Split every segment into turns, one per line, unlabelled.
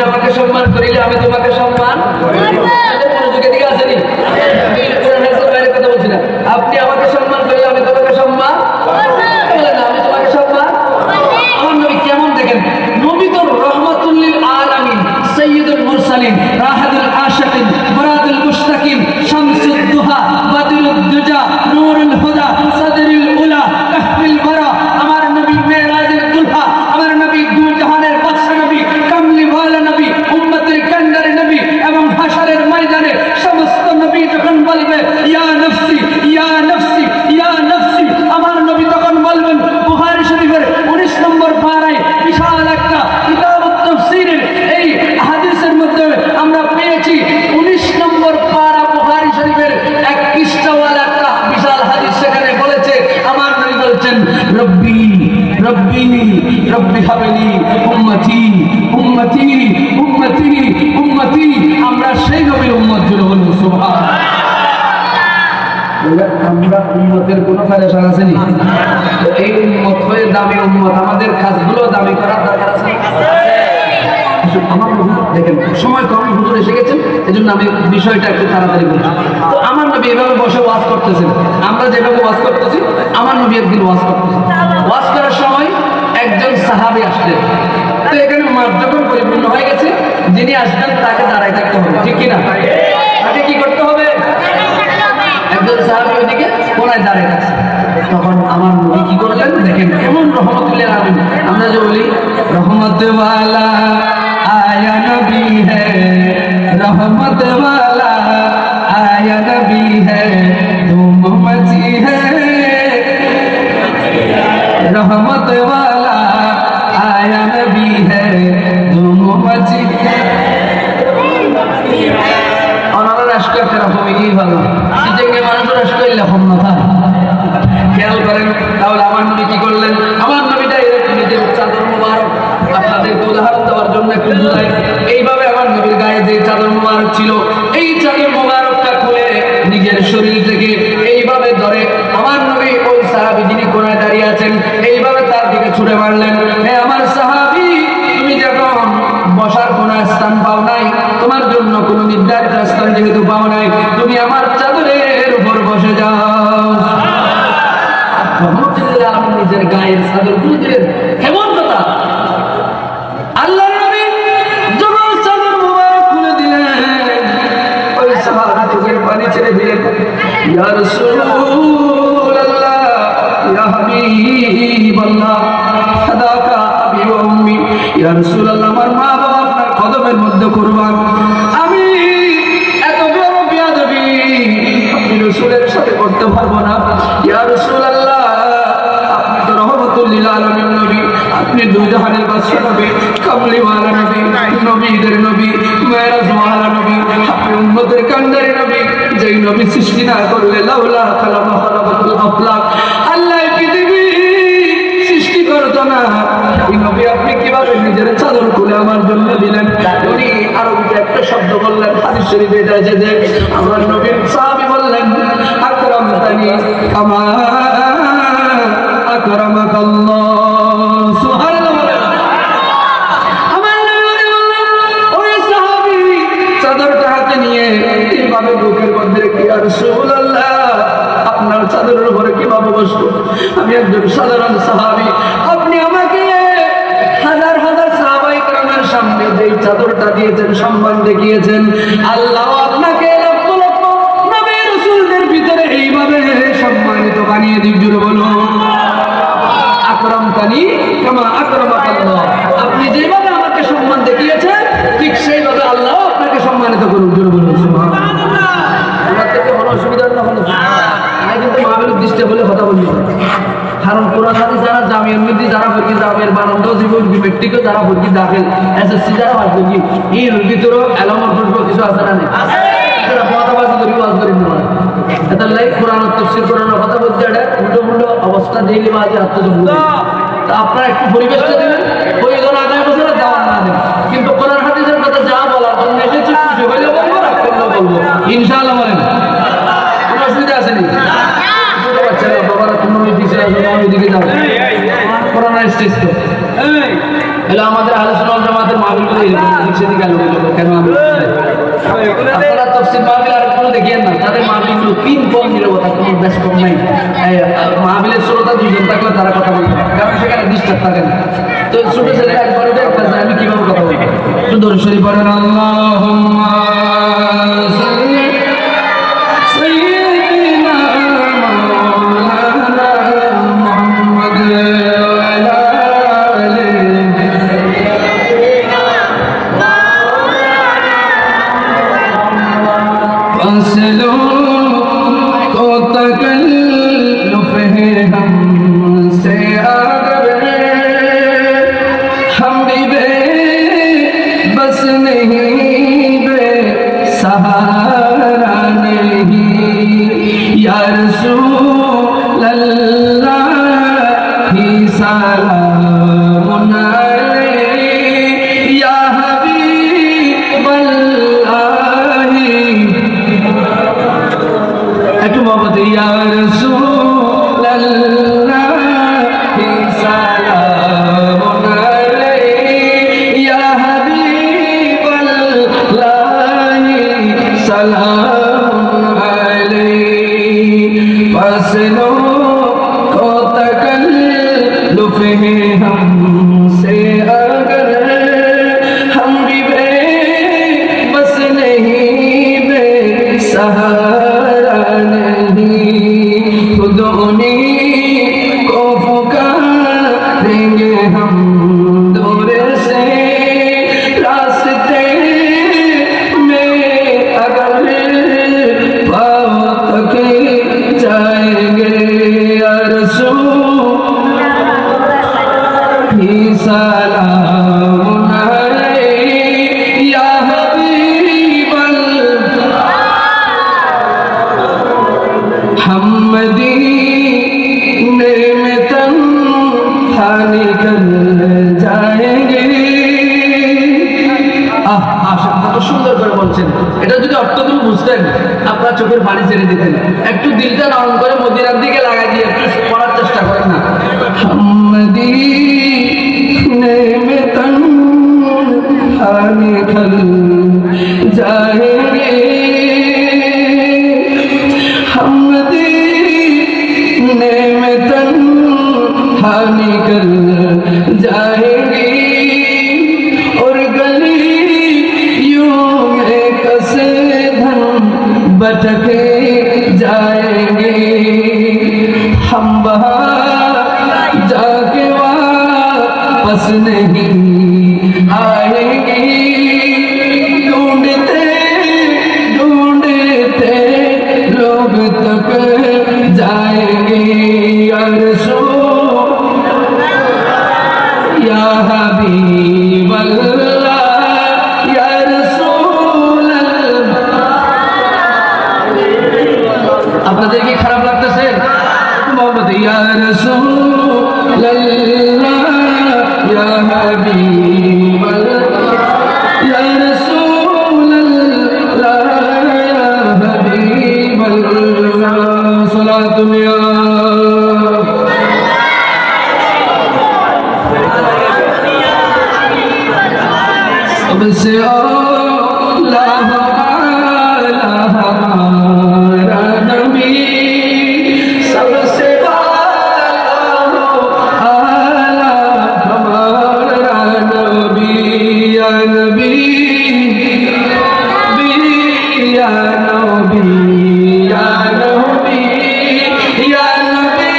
আমাকে সম্মান করিলে আমি তোমাকে সম্মান মনোযোগের দিকে আসেনি, বাইরের কথা বলছি না। আপনি আমাকে সম্মান করিলে আমি তোমাকে সম্মান বলে না, আমি তোমাকে সম্মান। আমার নবী কেমন দেখেন, নবী তো রহমাতুল্লিল আলামিন, সাইয়্যিদুল মুরসালিন, রাহাতুল আশিকিন, মুরাদুল মুশতাকিন, শামসুদ দুহা, বাদরুদ দুজা, নূরুল হুদা, সাদরুল উলা, কাহফিল বারা। আমার নবী মেরাজের দুলহা, আমার নবী দুই জাহানের বাদশা নবী, কামলিওয়ালা নবী, উম্মতের কান্ডারি নবী। এবং হাশরের ময়দানে সমস্ত নবী যখন বলবে ইয়া নফসি ইয়া নফসি ইয়া নফসি, আমার নবী তখন বলবেন, বুখারী শরীফের 19 নম্বর পারায় বিশাল একটা কিতাবুত তাফসীরের এই হাদিসের মধ্যে আমরা পেয়েছি 19 নম্বর পারা বুখারী শরীফের এক পৃষ্ঠাওয়ালা একটা বিশাল হাদিস। সেখানে বলেছে, আমার নবী বলছেন, রব্বি রব্বি রব্বি হাবলি উম্মতি উম্মতি উম্মতি উম্মতি। আমরা সেই নবীর উম্মত জুড়ে বলুন সুবহানাল্লাহ। আমরা উম্মতের কোনো ফেরেশান আসেনি, এই উম্মত হয়ে দামি উম্মত, আমাদের কাজগুলো দামি করার দরকার আছে। আমার দেখেন সময় কম, হুজুর এসে গেছেন, এই জন্য আমি বিষয়টা একটু তাড়াতাড়ি বলছি। তো আমার নবী এভাবে বসে ওয়াজ করতেছেন, আমরা যেভাবে ওয়াজ করতেছি, আমার নবী একদিন ওয়াজ করতেছেন। ওয়াজ করার সময় একজন সাহাবী আসলেন। তো এখানে মাঠ যখন পরিপূর্ণ হয়ে গেছে, যিনি আসবেন তাকে দাঁড়ায় থাকতে হবে, ঠিক কিনা? তাকে কি করতে হবে? একজন সাহাবী ওইদিকে কোনায় দাঁড়িয়ে আছে। তখন আমার নবী কি করলেন দেখেন, কেমন রহমতুল্লাহ আলামিন। আমরা যে বলি রহমত ওয়ালা আয়া নবী হ্যায়, রহমত ওয়ালা আয়া নবী হ্যায়, তুম মজি হ্যায়, রহমত ওয়ালা আয়া নবী হ্যায়, তুম মজি হ্যায়। ওনারা রাষ্ট্র একটা রকমই কি ভালো, সিটেঙ্গে মানুষের রাষ্ট্র এরকম না থাকে। খেয়াল করেন তাহলে আমার নবী কি করলেন? আমার নবীটা এরকম নিজের চাদর মোবারক, আপনাদেরকে উদাহরণ দেওয়ার জন্য একটু বুঝাই। এইভাবে আমার নবীর গায়ে যে চাদর মোবারক ছিল, এই চাদর মোবারকটা খুলে নিজের শরীর থেকে এইভাবে ধরে আমার নবী ওই সাহাবী যিনি কোনায় দাঁড়িয়ে আছেন, এইভাবে তার দিকে ছুঁড়ে মারলেন। হে আমার সাহাবী, তুমি যখন বসার কোনো স্থান পাও নাই, তোমার জন্য কোনো নির্ধারিত স্থান যেহেতু পাও নাই, তুমি আমার চাদরের উপর বসে যাও। রহমতুল্লাহ আলামিন নিজের গায়ের চাদর খুলে দিলেন। কেমন কথা! আল্লাহর নবী যখন চাদর মোবারক খুলে দিলেন, ওই সাহাবী চোখের পানি ছেড়ে দিলেন। ইয়া রাসূলুল্লাহ, ইয়া হাবিবাল্লাহ, ফাদাকা আবি ওয়া উম্মি। ইয়া রাসূলুল্লাহ, আমার মা বাবা আপনার কদমের মধ্যে কুরবান। আমি এত বড় বেয়াদবি আপনি রাসূলের সাথে করতে পারবো না। ইয়া রাসূলুল্লাহ, আপনি তো রহমতুল্লিল আলামিন নবী, আপনি দুই জাহানের বাদশা নবী, কামলিওয়ালা নবী, নবীদের নবী, মেরাজওয়ালা নবী, আপনি উম্মতের কান্ডারি নবী, যেই নবী সৃষ্টি না করলে লাউলা খালাকা খালাকাতুল আফলাক, আল্লাহ পৃথিবী সৃষ্টি করতো না। এই নবী আপনি কিভাবে নিজের চাদর খুলে আমার জন্য দিলেন? উনি আরবিতে একটা শব্দ বললেন, হাদিস শরীফে এটা এসেছে। আমার নবীর সাহাবী বললেন, আকরামতানি কামা আকরামাকাল্লাহ। সুবহানাল্লাহ। আমার নবী বললেন, ওই সাহাবী চাদরটা হাতে নিয়ে এইভাবে বুকের মধ্যে রেখে, ইয়া রাসূলুল্লাহ, আপনার চাদরের উপরে কিভাবে বসবো? আমি একজন সাধারণ সাহাবী, আপনি আমাকে হাজার হাজার সাহাবায়ে কেরামের সামনে যেই চাদরটা দিয়েছেন, সম্মান দেখিয়েছেন, আল্লাহ আপনাকে লক্ষ লক্ষ নবী রাসূলদের ভিতরে এইভাবে সম্মানিত বানিয়ে দিন। জুড়ে বলুন আকরামতানি কামা আকরামাকাল্লাহ। আপনি যেভাবে আমাকে সম্মান দেখিয়েছেন, ঠিক সেইভাবে আল্লাহ আপনাকে সম্মানিত করুন। জুড়ে বলুন সুবহানাল্লাহ। আমার থেকে কোনো অসুবিধা না হলো, আমি কিন্তু মাহফিলের দৃষ্টি বলে কথা বলি, কারণ কোরআন হাদিস যারা জামিয়ার মধ্যে যারা ভর্তি, জামিয়ার বানন্দ জীবন মেট্রিকও যারা ভর্তি দাখিল, এসএসসি যারা আসবে কি এর ভিতরেও এলামত কিছু আছে না? এটা কথাবাজি করি, ওয়াজ করি না। এটা লাই কোরআন তাফসীর কোরআনের কথা বলতে, এটা উল্টো উল্টো অবস্থা দিলে বাজে আত্মজন্য। তা আপনারা একটু পরিবেশটা দেবেন, প্রয়োজন আগামী বছরে দাওয়াত না দেন, কিন্তু কোরআন হাদিসের কথা যা বলার জন্য এসেছি খুশি হইলে বলবো, রাগ করলেও বলবো, ইনশাআল্লাহ। বলেন কোনো অসুবিধা আছে নি? ছোট বাচ্চারা বাবারা কোনো দিকে যাও, কোরআন স্টেজ তো এলো আমাদের আলোচনা জামাতের মাহফিলগুলো এরকম সেদিকে আলোচনা কেন আমি আপনারা তফসিল মাহফিল আর কোনো দেখিয়েন না, তাদের মাহফিলগুলো পিনপং নিরবতা, কোনো ব্যস্ত নাই। মাহফিলের শ্রোতা দুজন থাকলে তারা কথা বলতে পারে, কারণ সেখানে ডিস্টার্ব থাকে না। তো ছোট ছেলে একবার আমি কিভাবে কথা বলবো? একটু দরুদ শরীফ পড়েন। আল্লাহুম্মা সাল্লি সাইয়্যিদিনা মাওলানা মুহাম্মদ ওয়া আলা फसलों को तकल्लुफ़ है हमसे अगर हम भी बेबस नहीं बेसहारा नहीं या रसूल अल्लाह ही सलामुन अलैहि या हबीब अल्लाह একটু মোহাম্মদ ইয়া রাসূলুল্লাহি সালামুন আলাইহি ইয়া হাবিবাল্লাহি সালামুন আলাইহি ফসলো को तकल्लुफ़ है हमसे अगर हम भी बेबस नहीं बेसहारा खुद उन्हीं को पुकारेंगे हम दूर से रास्ते में अगर पाँव तक जाएंगे या रसूल ही सलामुन अलैहि या हबीब हम मदीने में तन्हा निकल जाएंगे। কত সুন্দর করে বলছেন, এটা যদি অর্থগুলো বুঝতেন আপনার চোখের পানি ছেড়ে দিতেন। একটু দিলটা নরম করে মদিনার দিকে লাগাই দিয়ে একটু পড়ার চেষ্টা করেন না। हम मदीने में तन्हा निकल जाएंगे हम मदीने में तन्हा निकल जाएंगे और गलियों में कसे धन भटके जाएंगे हम वहाँ जाके वापस नहीं आएंगे ढूंढते ढूंढते लोग तक जाएंगे या रसूल या हबीब अल्लाह या रसूल আপনাদের কি খারাপ লাগতেছে? মোহাম্মদ ইয়া রসূল আল্লাহ ইয়া হাবিব আল্লাহ ইয়া রসূল আল্লাহ ইয়া হাবিব আল্লাহ সালাতুন ইয়া सबसे औला हमारा हमारा नबी सबसे आला हमारा नबी या नबी या नबी या नबी या नबी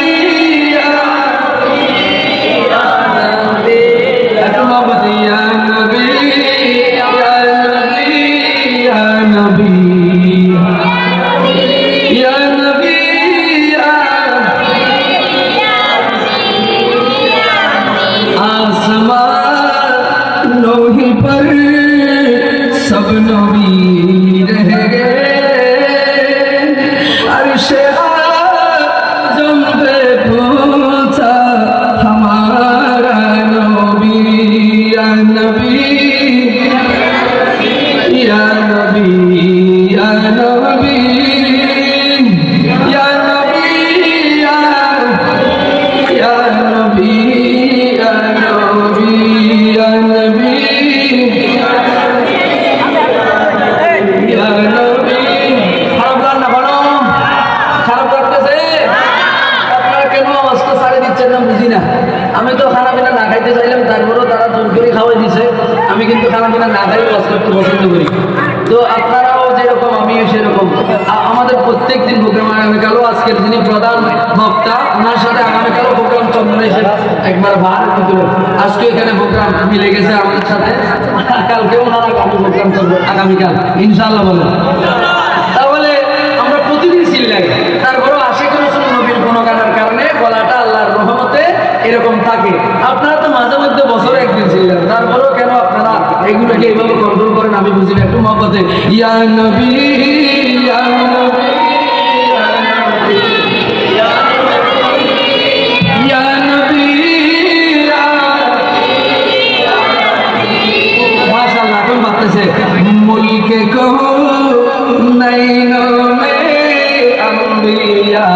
या नबी मोहम्मद या नबी लोही पर सब नबी रह गए अर्शे आज़म पे पहुंचा हमारा नबी या नबी या नबी या नबी या नबी या नबी या नबी या কিন্তু খানা পিনা না খাই ওয়াজ করতে পছন্দ করি। তো আপনারাও যেরকম আমিও সেরকম। আমাদের প্রত্যেক দিন প্রোগ্রাম, আগামীকালও আজকের যিনি প্রধান বক্তা ওনার সাথে আগামীকালও প্রোগ্রাম চন্দ্র এসে একবার ভাড়ার ভিতরে আজকে এখানে প্রোগ্রাম মিলে গেছে আমাদের সাথে। কালকে ওনারা আগামী প্রোগ্রাম করবো আগামীকাল ইনশাআল্লাহ বলে। তাহলে আমরা প্রতিদিন চিল্লাই, তারপরেও আশিক রাসূল নবীর গুণগানের কারণে গলাটা আল্লাহর রহমতে এরকম থাকে। আপনারা তো মাঝে মধ্যে বছরে একদিন ছিলেন, তারপরেও কেন আপনারা এগুলোকে এইভাবে কন্ট্রোল করেন আমি বুঝি না। একটু মহব্বতে ইয়া নবী ইয়া নবী ইয়া নবী মাশাআল্লাহ। এখন বাড়তেছে মুলকে কহো নৈনো মে আম্বিয়া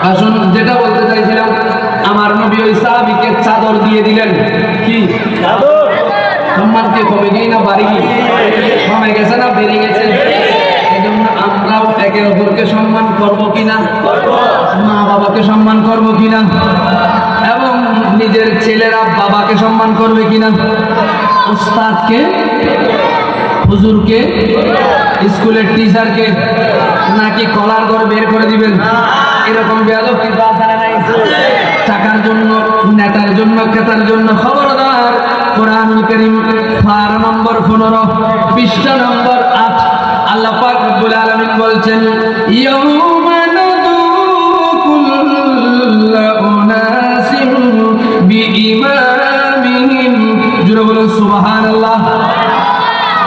আসুন, যেটা বলতে চাইছিলাম, আমার নবী ওই সাহাবীকে চাদর দিয়ে দিলেন। কি চাদর? সম্মান কি কমে গিয়ে না বাড়ি গিয়ে কমে গেছে না বেড়ে গেছে? এই জন্য আমরাও একে অপরকে সম্মান করবো কিনা, মা বাবাকে সম্মান করবো কিনা, এবং নিজের ছেলেরা বাবাকে সম্মান করবে কিনা, উস্তাদকে, হুজুরকে, স্কুলের টিচারকে, নাকি কলার ঘর বের করে দিবেন? এরকম বেয়াদব কিন্তু আসারে নাই। টাকার জন্য, নেতার জন্য, ক্রেতার জন্য খবরদার। কোরআনুল কারীম পারা নম্বর 15 পৃষ্ঠা নম্বর 8 আল্লাহ পাক রব্বুল আলামিন বলছেন ইয়াউমা নাদু কুল্লা উনাসিন বিইমামিহিম। জোরে বলুন সুবহানাল্লাহ।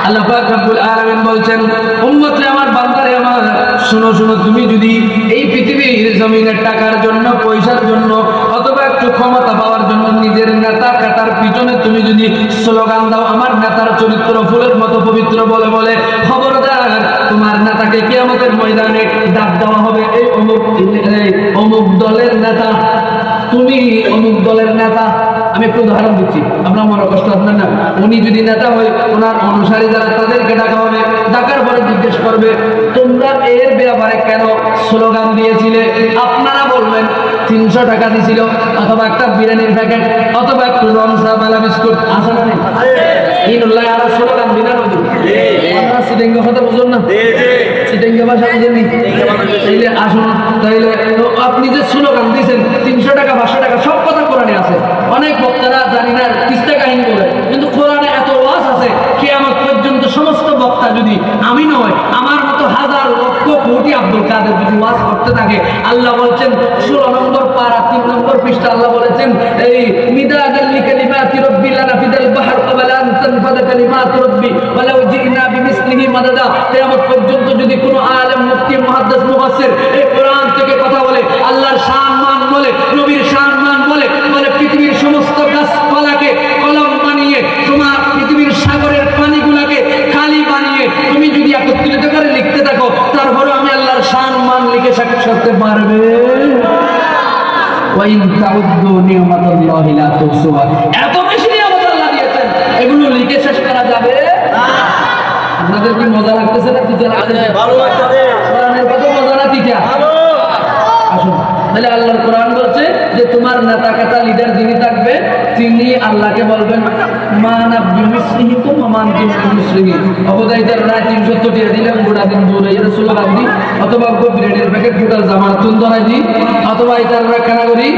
আল্লাহ পাক রব্বুল আলামিন বলছেন উম্মতে আমার, বান্দারে আমার, শোনো শোনো, তুমি যদি এই পৃথিবীর জমিনের টাকার জন্য, পয়সার জন্য, অথবা একটু ক্ষমতা পাওয়ার জন্য নিজের নেতা কাটার পিছনে তুমি যদি স্লোগান দাও আমার নেতার চরিত্র ফুলের মতো পবিত্র বলে বলে, খবরদার তোমার নেতাকে কিয়ামতের ময়দানে ডাক দেওয়া হবে এই অমুক দলের নেতা, তুমি অমুক দলের নেতা। আমি একটু উদাহরণ দিচ্ছি, আপনার মনে কষ্ট আপনার না। উনি যদি নেতা হয়, ওনার অনুসারী যারা তাদেরকে ডাকা হবে, ডাকার পরে জিজ্ঞেস করবে তোমরা এর ব্যাপারে কেন স্লোগান দিয়েছিলে? আপনারা বলবেন 300 টাকা দিছিল, অথবা একটা বিরিয়ানির প্যাকেট, অথবা একটু রমসা মেলা বিস্কুট। আসে না ইনুল্লাহ আর স্লোগান দিনা নদী। আপনারা সিটেঙ্গ কথা বুঝুন না, সিটেঙ্গ ভাষা বুঝেননি? তাইলে আসুন, তাইলে আপনি যে স্লোগান দিয়েছেন 300 টাকা 500 টাকা, সব কথা কোরআনে আছে। অনেক বক্তারা জানি না কিস্তা কাহিনী বলে, কিন্তু কোরআনে এত ওয়াজ আছে কিয়ামত পর্যন্ত সমস্ত বক্তা যদি আমি নয়, আমার মতো হাজার লক্ষ কোটি আব্দুল কাদের যদি ওয়াজ করতে থাকে, আল্লাহ বলছেন 16 নম্বর পারা 3 নম্বর পৃষ্ঠা আল্লাহ বলেছেন এই মিদাদাল লিকালিমাতি রাব্বিল লানাফিদাল বাহর ক্বাবলা আন তানফাদা কালিমাতু রাব্বি ওয়ালাউ জিনা বিমিসলিহি মাদাদা। কিয়ামত পর্যন্ত যদি কোনো আলেম, মুফতি, মুহাদ্দিস, মুফাসসির এই কোরআন থেকে কথা বলে, আল্লাহর শান মান বলে, নবীর শান মান বলে, বলে পৃথিবীর সমস্ত গাছপালাকে কলম বানিয়ে, তোমার পৃথিবীর সাগরের পানিগুলাকে খালি বানিয়ে তুমি যদি একত্রিত করে লিখতে থাকো, তারপরে আমি আল্লাহর শান মান লিখে শেষ করতে পারবে? ওয়াইন তাউদ্দু নি'মাতাল্লাহি লা তুহসুহা। এত বেশি নিয়ামত আল্লাহ দিয়েছেন, এগুলো লিখে শেষ করা যাবে না। আপনাদের কি মজা লাগতেছে না? তিতা লাগতেছে? ভালো লাগতেছে। কোরআনের কত মজা না তিতা? ভালো। আসুন, তাহলে আল্লাহর কোরআন বলছে যে তোমার নেতা কাটা লিডার যিনি থাকবে তিনি আল্লাহকে বলবেন মা নাব্বিউ নাসরিহিকুম ওয়া মা আনতুম বিমুসরিমিন অবদাইতার রায় 370 টিয়া দিলাম গোটা দিন দূরে এর স্লোগান দি অথবা বিরিয়ানির প্যাকেট ফুটাল জামার তুন ধরাই দি অথবা ইতার রাখানা করি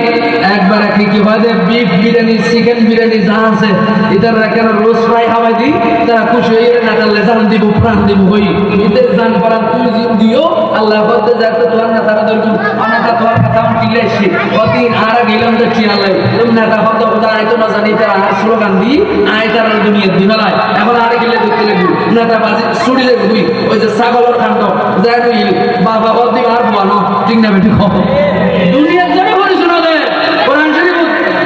একবার একই কি হয় বিফ বিরিয়ানি চিকেন বিরিয়ানি যা আছে ইতার রাখানা রোজ ফ্রাই খাওয়াই দি তারা খুশি হয়ে নাটালে জান দিব প্রাণ দিব হই ইতার জান পরান তুই জিন দিও আল্লাহ বলতে যাতে তোমার না তারা ধরবো অনাটা তোমার কথা টিলে সে কতদিন আর গেলাম তো কি আল্লাহ তুমি না কথা কথা আইতো না জানি তারা আর স্লোগান দি আই তারা দুনিয়ার দিনালাই এখন আর গেলে দেখতে লাগবি না তা বাজি ছুড়ি লাগবি ওই যে ছাগলের কাণ্ড যাই তুই বাবা বলতে আর বানো ঠিক না বেটি খবর দুনিয়ার জন্য বলে শোনা যায় কোরআন শরীফ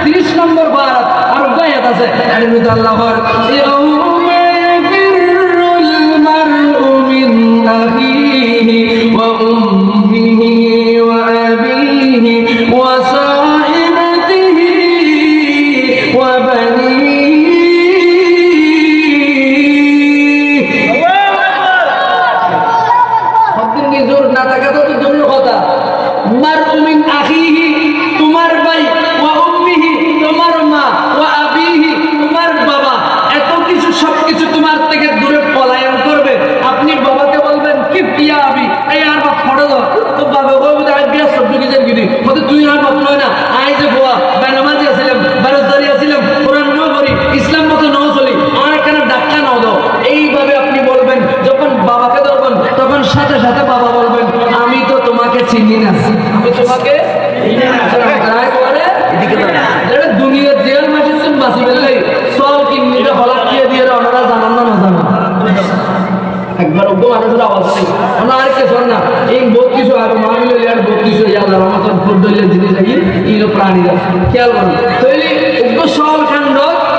30 নম্বর বার আর গায়াত আছে এর মধ্যে আল্লাহর ইয়াউমা ইয়াফিরুল মারউ মিন আখিহি ওয়া উম্মিহি ওয়া আবিহি ওয়া সাহিবাতিহি ওয়া বানিহি তোমার ভাই ওয়া উম্মিহি তোমার মা ওয়া আবিহি তোমার বাবা এত কিছু সবকিছু তোমার থেকে দূরে পলায়ন করবে আপনি বাবাকে বলবেন কি পিয়া আবি এই আর বাপ ফটো দাও তো বাবা বলবে আই বিয়া সব কিছু গিনি বলে তুই আর বাপ নয় না আই যে গোয়া বেনামাজি আছিলাম বেরোজগারি আছিলাম কোরআন ন করি ইসলাম মতো ন চলি আর কেন ডাক্কা নাও দাও এইভাবে আপনি বলবেন যখন বাবাকে ধরবেন তখন সাথে সাথে বাবা বলবেন আমি তো তোমাকে চিনি না আমি তোমাকে দুনিয়ার জেল মাসের জন্য বাঁচি ফেললে সব কিডনিটা হলাপ দিয়ে দিয়ে ওনারা জানান না জানা একবার ওকে মানুষের আওয়াজ নেই ওনার আরেকটা শোন না এই বহুত কিছু আর মামিল আর বহুত কিছু আল্লাহ রহমতন ফুট ধরলে জিনিস এইগুলো প্রাণীরা খেয়াল করুন তৈরি উগ্র সব কাণ্ড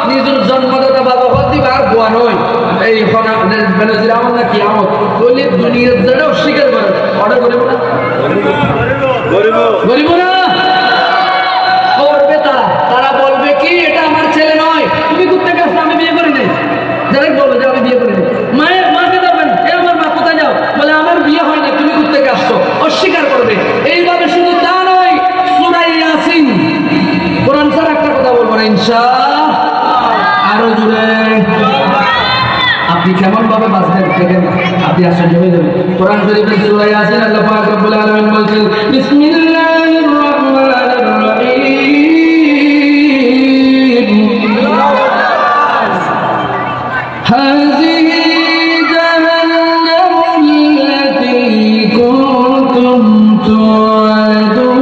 নিজের জন্মদাতা বাবা হল দিবা আর গোয়া নয় এই বেনজির আহমদ না কি আমদ তৈরি দুনিয়ার জন্য অস্বীকার করে অর্ডার করিব না গরিব না করবে তারা বলবে কি এটা আমার ছেলে নয় তুমি কোথা থেকে আসলে আমি বিয়ে করি নাই যারাই বলবে যে আমি বিয়ে করি নাই মাকে যাবেন এ আমার মা কোথায় যাও বলে আমার বিয়ে হয় না তুমি কোথা থেকে আসছো অস্বীকার করবে এইভাবে শুধু তা নয় সূরা ইয়াসিন কোরআন ছাড়া একটা কথা বলবো না ইনশাআল্লাহ আরো জোরে আপনি কেমন ভাবে বাঁচবেন দেখেন আপনি আশ্চর্য হয়ে যাবেন কোরআন শরীফের সূরা ইয়াসিন আল্লাহ পাক রব্বুল আলামিন বলেন বিসমিল্লাহির রহমানির রহিম হাযিহি জাহান্নামু আল্লাতী কুনতুম তুআদুন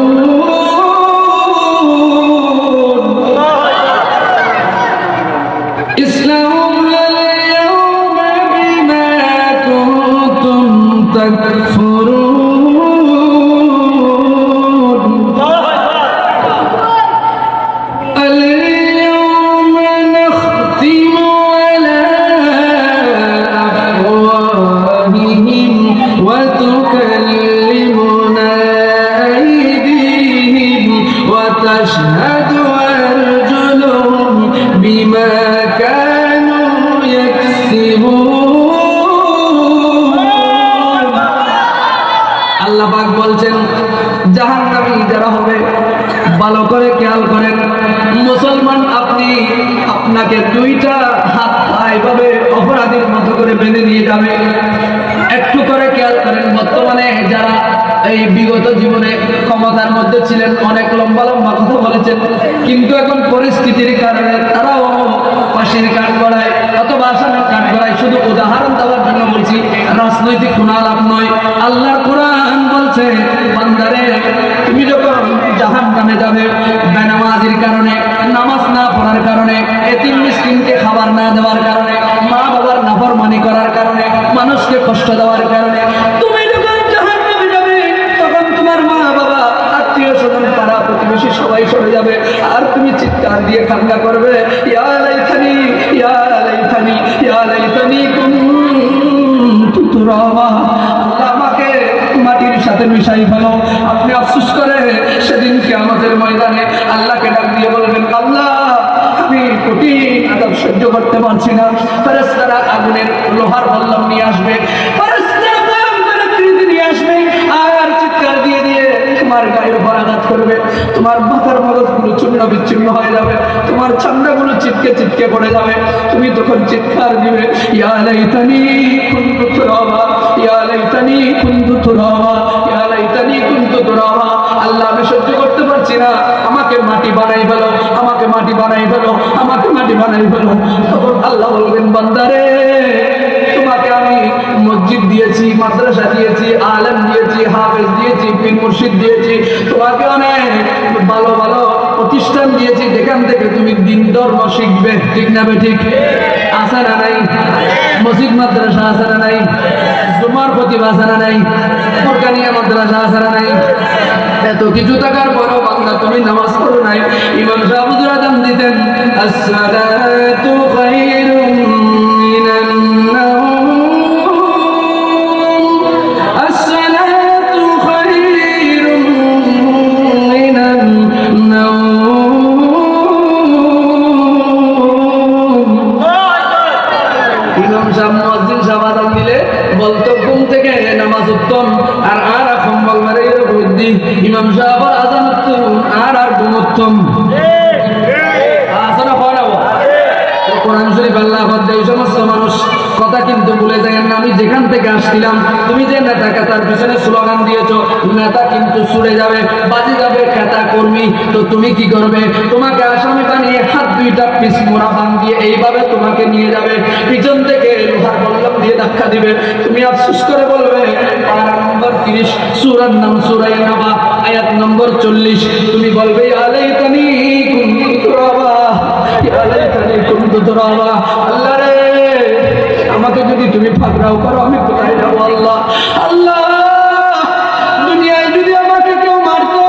ইসলামুল ইয়াওমা বিমা কুনতুম তাকফুরুন اليوم نختم على أفواههم وتكلمنا أيديهم وتشهد أرجلهم بما كانوا يكسبون আল্লাহ পাক বলছেন জাহান্নামী যারা হবে ভালো করে খেয়াল করেন মুসলমান আপনি আপনাকে দুইটা হাত এইভাবে অপরাধীর মতো করে বেঁধে নিয়ে যাবে একটু করে খেয়াল করেন বর্তমানে যারা এই বিগত জীবনে ক্ষমতার মধ্যে ছিলেন অনেক লম্বা লম্বা কথা বলেছেন কিন্তু এখন পরিস্থিতির কারণে তারাও ফাঁসির কাঠ গড়ায় অথবা আসামের কাঠ গড়ায় শুধু উদাহরণ দেওয়ার জন্য বলছি রাজনৈতিক কোনো লাভ নয় আল্লাহর কোরআন বলছে বান্দারে তুমি যখন জাহান্নামে যাবে বেনামাজির কারণে নামাজ না পড়ার কারণে এতিম মিসকিনকে খাবার না দেওয়ার কারণে মা বাবার নাফরমানি করার কারণে মানুষকে কষ্ট দেওয়ার কারণে তুমি যখন জাহান্নামে যাবে তখন তোমার মা বাবা আত্মীয় স্বজন পাড়া প্রতিবেশী সবাই সরে যাবে আর তুমি চিৎকার দিয়ে কান্না করবে ইয়া লাইতানি ইয়া লাইতানি ইয়া লাইতানি কুনতু তুরাবা আল্লাহ আমাকে মাটির সাথে মিশাই ফেলো আপনি আফসোস করে সেদিন কিয়ামতের ময়দানে আল্লাহকে ডাক দিয়ে বলবেন আল্লাহ আমি কঠিন আযাব সহ্য করতে পারছি না ফেরেশতারা আগুনের লোহার বল্লম নিয়ে আসবে ফেরেশতারা ভয়ঙ্কর আকৃতি নিয়ে আসবে আর চিৎকার দিয়ে দিয়ে তোমার গায়ের উপর আঘাত করবে তোমার মাথার মগজগুলো চূর্ণ বিচ্ছিন্ন হয়ে যাবে, তোমার চামড়াগুলো চিটকে চিটকে পড়ে যাবে। তুমি তখন চিৎকার দিবে, ইয়া লাইতানি কুনতু তুরাবা, ইয়া লাইতানি কুনতু তুরাবা, ইয়া লাইতানি কুনতু তুরাবা। আল্লাহ আমি সহ্য করতে পারছি না, আমাকে মাটি বানাই ফেলো, আমাকে মাটি বানাই ফেলো, আমাকে মাটি বানাই ফেলো। তখন আল্লাহ বলবেন, বান্দারে তোমাকে আমি মসজিদ দিয়েছি, মাদ্রাসা দিয়েছি, আলেম দিয়েছি, হাফেজ দিয়েছি, পীর মুর্শিদ দিয়েছি, তোমাকে অনেক ভালো ভালো প্রতিষ্ঠান দিয়েছি, যেখান থেকে তুমি দিন ধর্ম শিখবে। ঠিক না বে ঠিক? আছে না নাই? মসজিদ মাদ্রাসা আছে না নাই? জুমার প্রতিভ আছে না নাই? ফরকানিয়া মাদ্রাসা আছে না নাই? এত কিছু থাকার পরও বান্দা তুমি নামাজ পড়ো নাই। ইমাম সাহেব হুজুর আযান দিতেন, আসসালাতু খায়রুম মিনান নাওম, আসসালাতু খায়রুম মিনান নাওম। ইমাম সাহেব মুয়াজ্জিন সাহেব আযান দিলে বলতো ঘুম থেকে নামাজ উত্তম, আর কম্বল মারে বুদ্ধি। ইমাম সাহেব আযান উত্তম আর ঘুম উত্তম। আসলে হয় না? কোরআন শরীফ আল্লাহ এই সমস্ত মানুষ কথা কিন্তু ভুলে যায় না। আমি যেখান থেকে আসছিলাম, তুমি যে নেতাকে তার পিছনে স্লোগান দিয়েছো, নেতা কিন্তু ছুড়ে যাবে, বাজে যাবে, খেতা কর্মী, তো তুমি কি করবে? তোমাকে আসামি বানিয়ে হাত দুইটা পিস মোড়া বান দিয়ে এইভাবে তোমাকে নিয়ে যাবে, পিছন থেকে লোহার বল্লম দিয়ে ধাক্কা দিবে। তুমি আফসোস করে বলবে, পারা নম্বর 30, সূরার নাম সূরা নাবা, আয়াত নম্বর 40। তুমি বলবে, ইয়া লাইতানি কুনতু তুরাবা, ইয়া লাইতানি কুনতু তুরাবা। আল্লাহ রে, আমাকে যদি তুমি ফাকরাও করো, আমি কোথায় যাবো? আল্লাহ, আল্লাহ, দুনিয়ায় যদি আমাকে কেউ মারতো,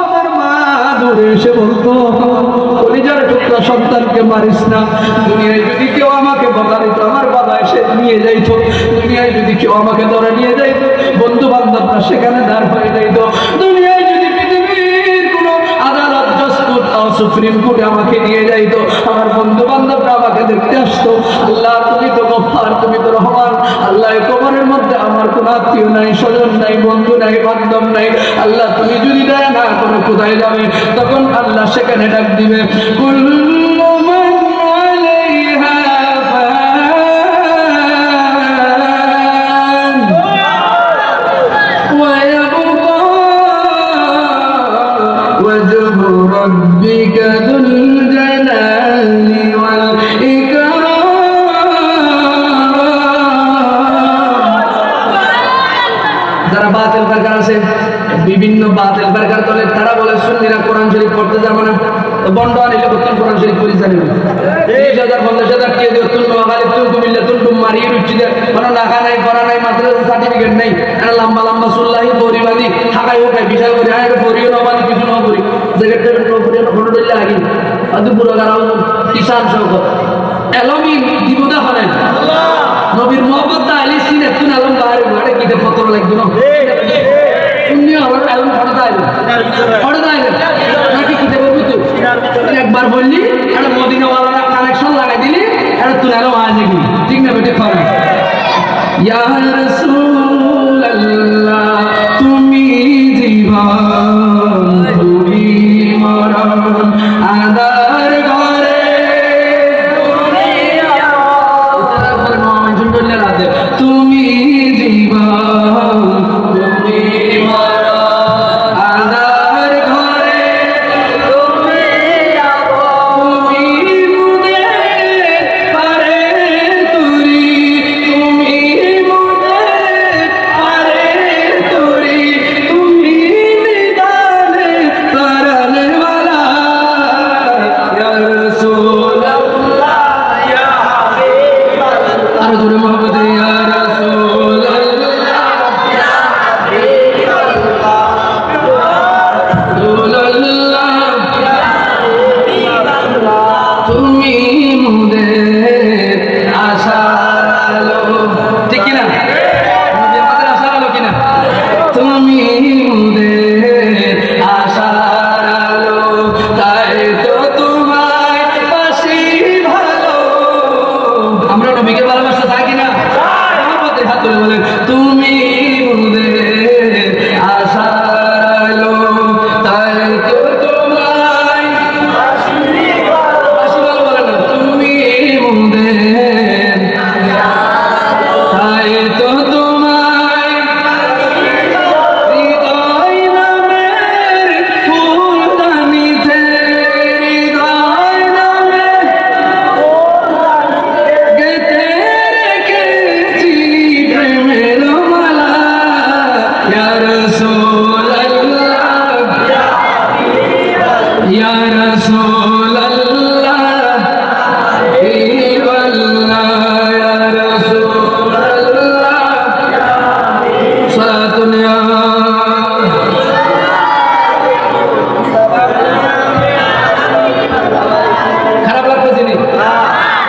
আমার মা দূরে এসে বলতো, কলিজার টুকরা সন্তানকে মারিস না। দুনিয়ায় যদি কেউ আমাকে বকা দিত, আমার বাবা এসে নিয়ে যাইতো। দুনিয়ায় যদি কেউ আমাকে ধরে নিয়ে যাইতো, বন্ধু বান্ধবরা সেখানে দাঁড় হয়ে যাইতো। দুনিয়ায় যদি পৃথিবীর কোনো আদালত, জজকোর্ট, সুপ্রিম কোর্টে আমাকে নিয়ে যাইতো, আমার বন্ধু বান্ধবরা আমাকে দেখতে আসতো। আল্লাহ, তুমি তো গফফার, তুমি তো রহমান। আল্লাহ, কবরের মধ্যে আমার কোনো আত্মীয় নাই, স্বজন নাই, বন্ধু নাই, বান্ধব নাই। আল্লাহ, তুমি যদি দয়া না করো, কোথায় যাবে? তখন আল্লাহ সেখানে ডাক দিবে, কুল্লু মান আলাইহা ফান ওয়া ইয়াবকা ওয়াজহু রাব্বিকা যুল জালালি ওয়াল ইকরাম। যারা বাতিল ফিরকা আছে, বিভিন্ন বাতিল ফিরকার দলে, তারা বলে সুন্নিরা কোরআন শরীফ পড়তে যাবে না। তো বন্ড আনিলে বলতেন কোরআন শরীফ পড়ি জানি 30,000 50,000 টিয়ে দিয়ে তুল নোয়াখালী তুল কুমিল্লা তুল ডুম মারিয়ে রুচি দেয়, কোনো টাকা নাই, পড়া নাই, মাদ্রাসা সার্টিফিকেট নেই, একটা লম্বা লম্বা সুল্লাহি পরিবাদী হাকাই হোকাই বিশাল করি, হ্যাঁ পড়িও নবানি কিছু ন করি, জ্যাকেটের পড়িও ফটো ডলে লাগি আদু পুরো গারাও কিষান শৌকত এলমি দিবদা হলেন নবীর মোহাম্মদ আলী সিনে তুন আলম বাহারে ঘরে কিতে ফতর লাগতো না শুনিও আমার আলম ফটো দাইল নাকি কিতে বলবি তুই একবার বললি একটা মদিনাওয়ালারা কানেকশন লাগাই দিলি একটা তুই আলম আজে কি ঠিক না বেটে ফারা ইয়া রাসূলুল্লাহ তুমি জীবন তুমি মরণ আদার ঘরে তুমি জীবন তুমি মরণ আদার ঘরে তুমি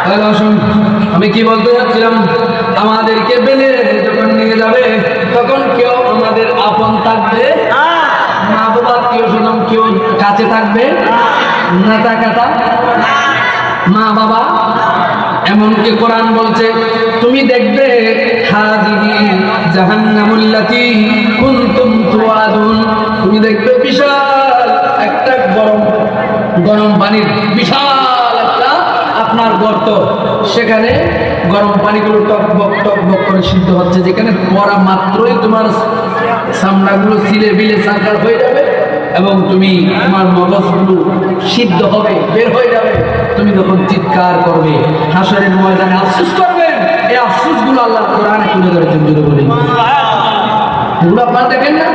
তাহলে আসুন, আমি কি বলতে যাচ্ছিলাম, আমাদেরকে বেলে যখন নিয়ে যাবে তখন কেউ আমাদের আপন থাকবে, মা বাবা কেউ শুনুন কেউ কাছে থাকবে না, টাকাটা মা বাবা। এমনকি কোরআন বলছে তুমি দেখবে হাযিহি জাহান্নামুল্লাতী কুনতুম তুআদুন, তুমি দেখবে বিশাল একটা গরম পানির বিশাল একটা আপনার গর্ত, সেখানে গরম পানিগুলো টকবক করে সিদ্ধ হচ্ছে, যেখানে পড়া মাত্রই তোমার চামড়াগুলো ছিলে বিলে সাকার হয়ে যাবে এবং তুমি তোমার মগজগুলো সিদ্ধ হবে, বের হয়ে যাবে। তুমি তখন চিৎকার করবে, হাসরের ময়দানে আফসোস করবে। এই আফসোসগুলো আল্লাহ কোরআনে তুলে ধরেছেন, জুড়ে বলি এগুলো আপনারা দেখেন না?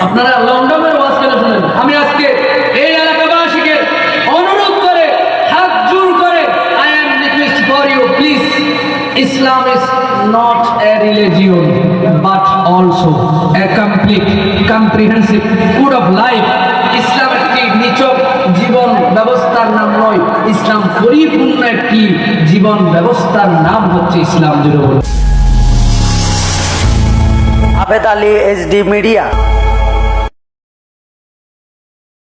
আপনারা লন্ডনের ওয়াজ কেন শুনেন? আমি আজকে এই এলাকাবাসীকে অনুরোধ করে হাত জোর করে I am request for you please, Islam is not a religion but also a complete comprehensive code of life. ইসলাম একটি নিছক জীবন ব্যবস্থার নাম নয়, ইসলাম পরিপূর্ণ একটি জীবন ব্যবস্থার নাম হচ্ছে ইসলাম।
আবেদ আলী HD মিডিয়া।